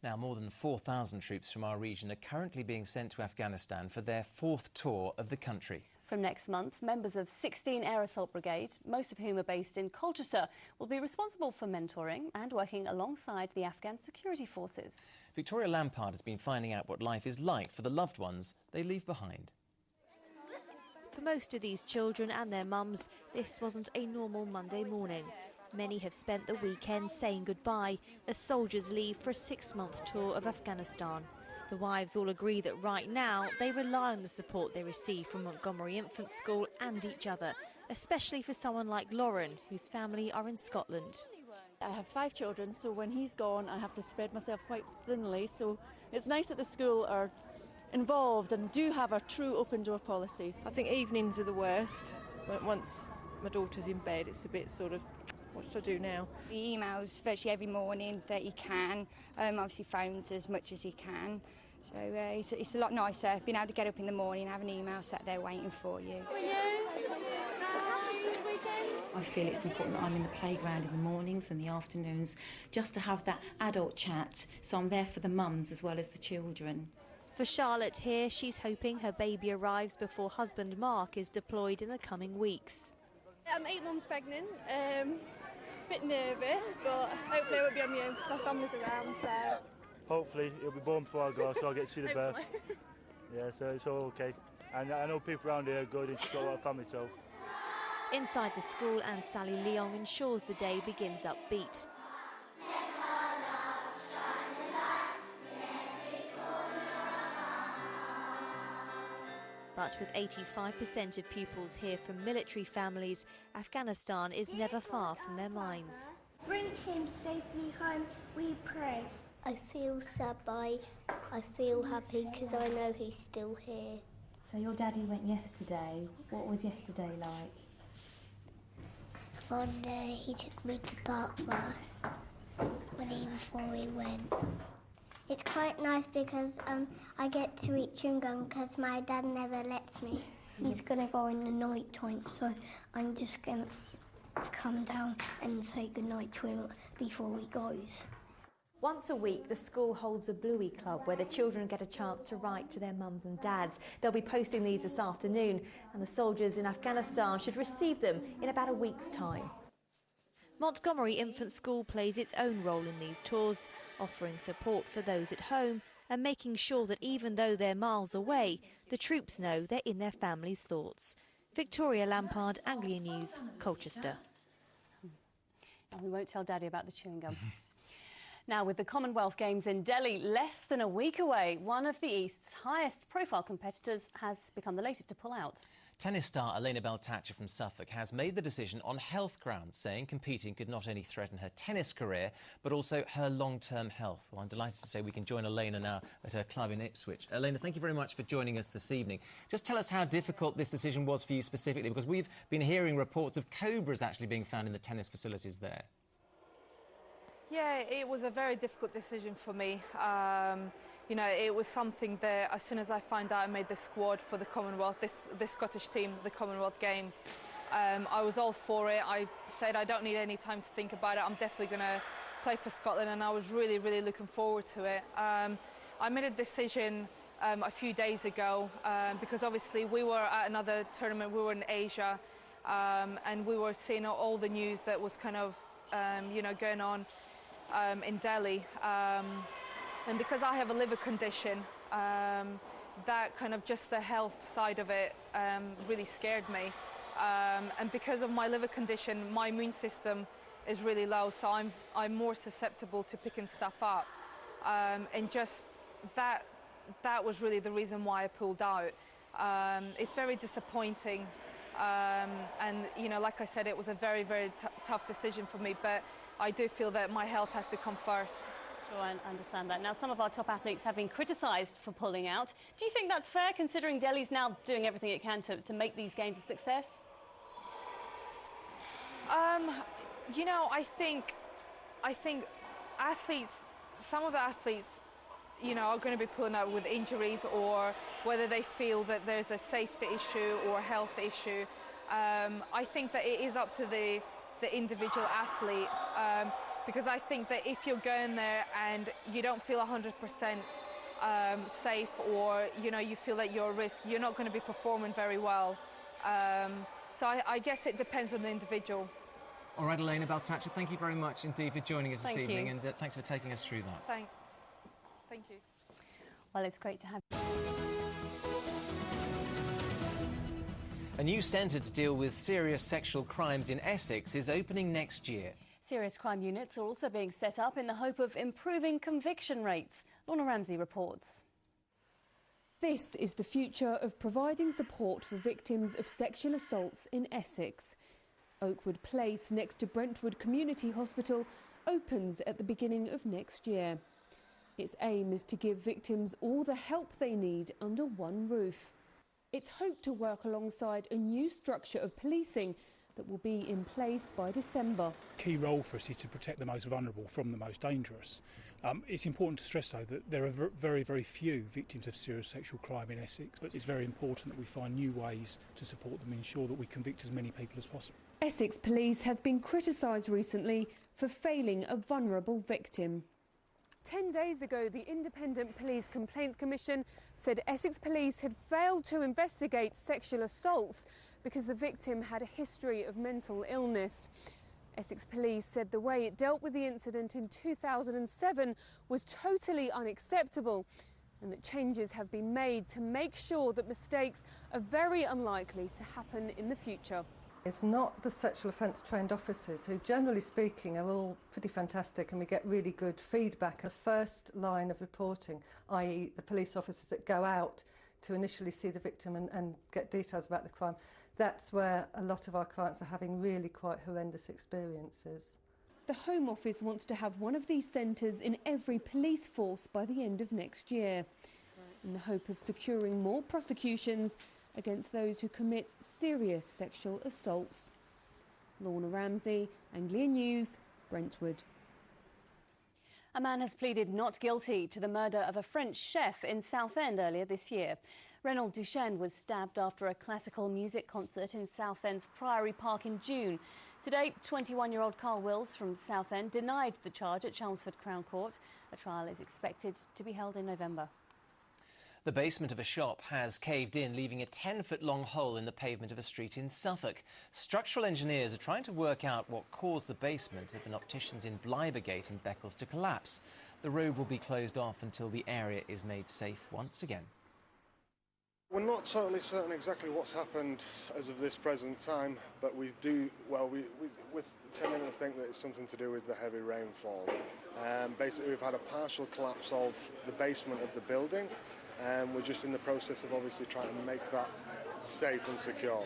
Now, more than 4,000 troops from our region are currently being sent to Afghanistan for their 4th tour of the country. From next month, members of 16 Air Assault Brigade, most of whom are based in Colchester, will be responsible for mentoring and working alongside the Afghan security forces. Victoria Lampard has been finding out what life is like for the loved ones they leave behind. For most of these children and their mums, this wasn't a normal Monday morning. Many have spent the weekend saying goodbye as soldiers leave for a 6-month tour of Afghanistan. The wives all agree that right now they rely on the support they receive from Montgomery Infant School and each other, especially for someone like Lauren, whose family are in Scotland. I have 5 children, so when he's gone I have to spread myself quite thinly, so it's nice that the school are involved and do have a true open door policy. I think evenings are the worst. Once my daughter's in bed, it's a bit sort of, what should I do now? He emails virtually every morning that he can, obviously phones as much as he can. So it's a lot nicer being able to get up in the morning and have an email sat there waiting for you. I feel it's important that I'm in the playground in the mornings and the afternoons just to have that adult chat, so I'm there for the mums as well as the children. For Charlotte here, she's hoping her baby arrives before husband Mark is deployed in the coming weeks. I'm 8 months pregnant, bit nervous, but hopefully I won't be on my own because my family's around, so... Hopefully he'll be born before I go, so I'll get to see the birth. Yeah, so it's all okay. And I know people around here are good and she's got a lot of family, so... Inside the school, and Sally Leong ensures the day begins upbeat. But with 85% of pupils here from military families, Afghanistan is never far from their minds. Bring him safely home, we pray. I feel sad, but I feel happy because I know he's still here. So your daddy went yesterday. What was yesterday like? One day he took me to park first, before we went. It's quite nice because I get to eat chewing gum because my dad never lets me. He's going to go in the night time, so I'm just going to come down and say goodnight to him before he goes. Once a week, the school holds a Bluey Club where the children get a chance to write to their mums and dads. They'll be posting these this afternoon, and the soldiers in Afghanistan should receive them in about a week's time. Montgomery Infant School plays its own role in these tours, offering support for those at home and making sure that even though they're miles away, the troops know they're in their families' thoughts. Victoria Lampard, Anglia News, Colchester. And we won't tell Daddy about the chewing gum. Now, with the Commonwealth Games in Delhi less than a week away, one of the East's highest-profile competitors has become the latest to pull out. Tennis star Elena Baltacha from Suffolk has made the decision on health grounds, saying competing could not only threaten her tennis career, but also her long-term health. Well, I'm delighted to say we can join Elena now at her club in Ipswich. Elena, thank you very much for joining us this evening. Just tell us how difficult this decision was for you specifically, because we've been hearing reports of cobras actually being found in the tennis facilities there. Yeah, it was a very difficult decision for me. You know, it was something that as soon as I found out I made the squad for the Commonwealth, this Scottish team, the Commonwealth Games, I was all for it. I said I don't need any time to think about it. I'm definitely going to play for Scotland, and I was really, really looking forward to it. I made a decision a few days ago because obviously we were at another tournament, we were in Asia, and we were seeing all the news that was kind of, you know, going on in Delhi, and because I have a liver condition, that kind of just the health side of it really scared me, and because of my liver condition, my immune system is really low, so I'm more susceptible to picking stuff up, and just that was really the reason why I pulled out. It's very disappointing, and you know, like I said, it was a very, very tough decision for me, but I do feel that my health has to come first. Sure, I understand that. Now, some of our top athletes have been criticised for pulling out. Do you think that's fair, considering Delhi's now doing everything it can to make these games a success? You know, I think athletes, some of the athletes, you know, are going to be pulling out with injuries, or whether they feel that there's a safety issue or a health issue. I think that it is up to the individual athlete. because I think that if you're going there and you don't feel 100% safe, or you feel that you're at risk, you're not going to be performing very well. So I guess it depends on the individual. All right, Elena Baltacha, thank you very much indeed for joining us this evening, and thanks for taking us through that. Thanks. Thank you. Well, it's great to have you. A new centre to deal with serious sexual crimes in Essex is opening next year. Serious crime units are also being set up in the hope of improving conviction rates. Lorna Ramsey reports. This is the future of providing support for victims of sexual assaults in Essex. Oakwood Place, next to Brentwood Community Hospital, opens at the beginning of next year. Its aim is to give victims all the help they need under one roof. It's hoped to work alongside a new structure of policing that will be in place by December. Key role for us is to protect the most vulnerable from the most dangerous. It's important to stress, though, that there are very, very few victims of serious sexual crime in Essex, but it's very important that we find new ways to support them and ensure that we convict as many people as possible. Essex Police has been criticised recently for failing a vulnerable victim. 10 days ago, the Independent Police Complaints Commission said Essex Police had failed to investigate sexual assaults because the victim had a history of mental illness. Essex Police said the way it dealt with the incident in 2007 was totally unacceptable, and that changes have been made to make sure that mistakes are very unlikely to happen in the future. It's not the sexual offence trained officers who, generally speaking, are all pretty fantastic, and we get really good feedback. The first line of reporting, i.e. the police officers that go out to initially see the victim and get details about the crime, that's where a lot of our clients are having really quite horrendous experiences. The Home Office wants to have one of these centres in every police force by the end of next year, in the hope of securing more prosecutions against those who commit serious sexual assaults. Lorna Ramsey, Anglia News, Brentwood. A man has pleaded not guilty to the murder of a French chef in Southend earlier this year. Renaud Duchesne was stabbed after a classical music concert in Southend's Priory Park in June. Today, 21-year-old Carl Wills from Southend denied the charge at Chelmsford Crown Court. A trial is expected to be held in November. The basement of a shop has caved in, leaving a 10-foot-long hole in the pavement of a street in Suffolk. Structural engineers are trying to work out what caused the basement of an optician's in Blybergate in Beccles to collapse. The road will be closed off until the area is made safe once again. We're not totally certain exactly what's happened as of this present time, but we do, well, we're tending to think that it's something to do with the heavy rainfall. Basically, we've had a partial collapse of the basement of the building, and we're just in the process of obviously trying to make that safe and secure.